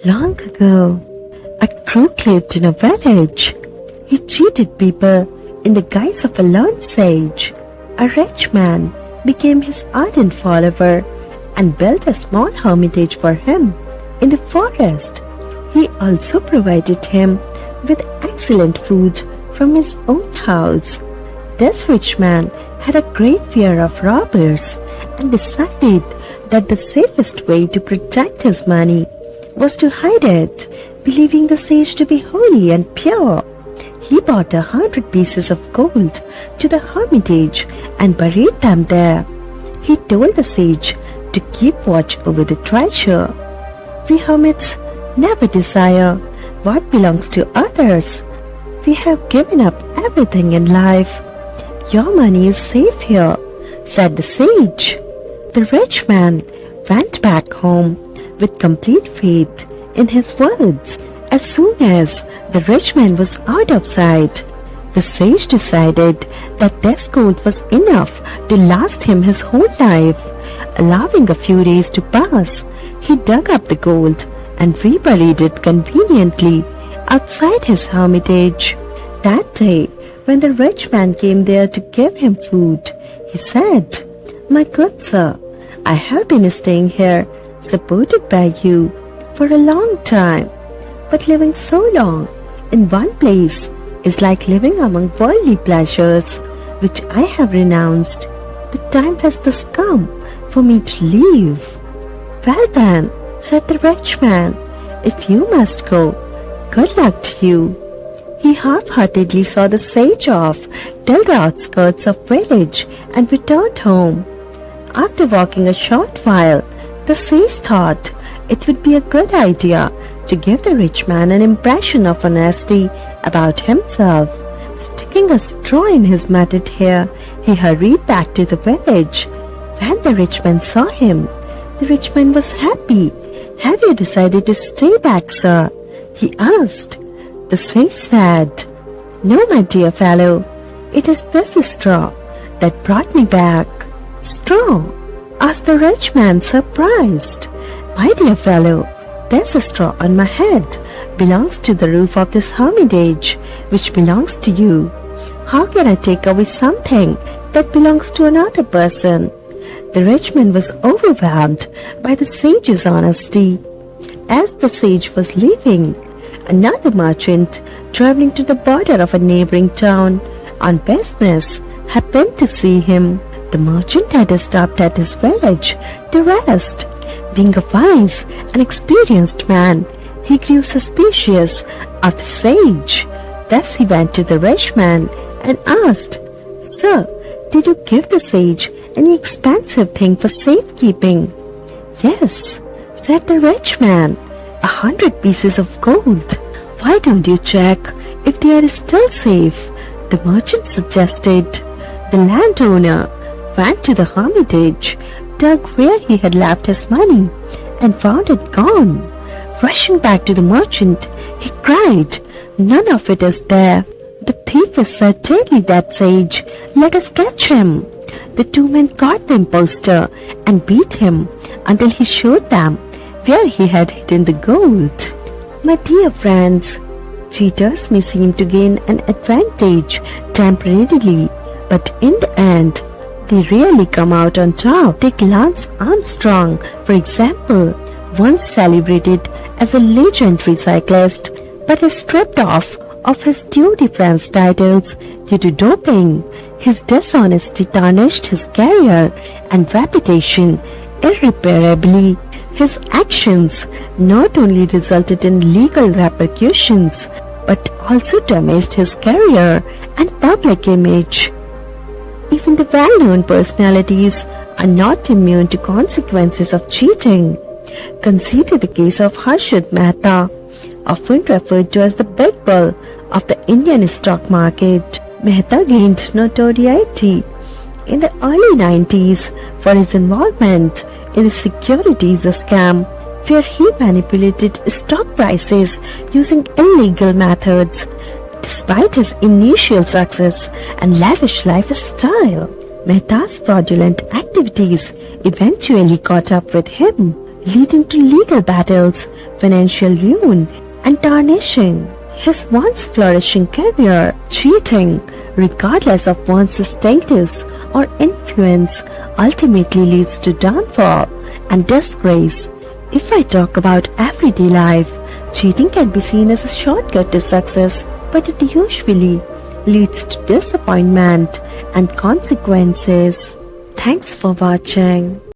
Long ago, a crook lived in a village. He cheated people in the guise of a learned sage. A rich man became his ardent follower and built a small hermitage for him in the forest. He also provided him with excellent food from his own house. This rich man had a great fear of robbers and decided that the safest way to protect his money was to hide it, believing the sage to be holy and pure. He brought 100 pieces of gold to the hermitage and buried them there. He told the sage to keep watch over the treasure. We hermits never desire what belongs to others. We have given up everything in life. Your money is safe here, said the sage. The rich man went back home with complete faith in his words. As soon as the rich man was out of sight, the sage decided that this gold was enough to last him his whole life. Allowing a few days to pass, he dug up the gold and reburied it conveniently outside his hermitage. That day, when the rich man came there to give him food, he said, "My good sir, I have been staying here, supported by you, for a long time. But living so long in one place is like living among worldly pleasures, which I have renounced. The time has thus come for me to leave." "Well then," said the rich man, "if you must go, good luck to you." He half-heartedly saw the sage off till the outskirts of village and returned home. After walking a short while, the sage thought it would be a good idea to give the rich man an impression of honesty about himself. Sticking a straw in his matted hair, he hurried back to the village. When the rich man saw him, the rich man was happy. "Have you decided to stay back, sir?" he asked. The sage said, "No, my dear fellow, it is this straw that brought me back." "Straw?" asked the rich man, surprised. "My dear fellow, this straw on my head belongs to the roof of this hermitage, which belongs to you. How can I take away something that belongs to another person?" The rich man was overwhelmed by the sage's honesty. As the sage was leaving, another merchant traveling to the border of a neighboring town on business happened to see him. The merchant had stopped at his village to rest. Being a wise and experienced man, he grew suspicious of the sage. Thus he went to the rich man and asked, "Sir, did you give the sage any expensive thing for safekeeping?" "Yes," said the rich man, 100 pieces of gold. "Why don't you check if they are still safe?" the merchant suggested. The landowner went to the hermitage, dug where he had left his money, and found it gone. Rushing back to the merchant, he cried, "None of it is there. The thief is certainly that sage. Let us catch him." The two men caught the impostor and beat him until he showed them where he had hidden the gold. My dear friends, cheaters may seem to gain an advantage temporarily, but in the end, they rarely come out on top. Take Lance Armstrong, for example, once celebrated as a legendary cyclist, but is stripped off of his Tour de France titles due to doping. His dishonesty tarnished his career and reputation irreparably. His actions not only resulted in legal repercussions, but also damaged his career and public image. Even the well-known personalities are not immune to consequences of cheating. Consider the case of Harshad Mehta, often referred to as the Big Bull of the Indian stock market. Mehta gained notoriety in the early 90s for his involvement in the securities scam, where he manipulated stock prices using illegal methods. Despite his initial success and lavish lifestyle, Mehta's fraudulent activities eventually caught up with him. leading to legal battles, financial ruin, and tarnishing his once flourishing career. Cheating, regardless of one's status or influence, ultimately leads to downfall and disgrace. If I talk about everyday life, cheating can be seen as a shortcut to success, but it usually leads to disappointment and consequences. Thanks for watching.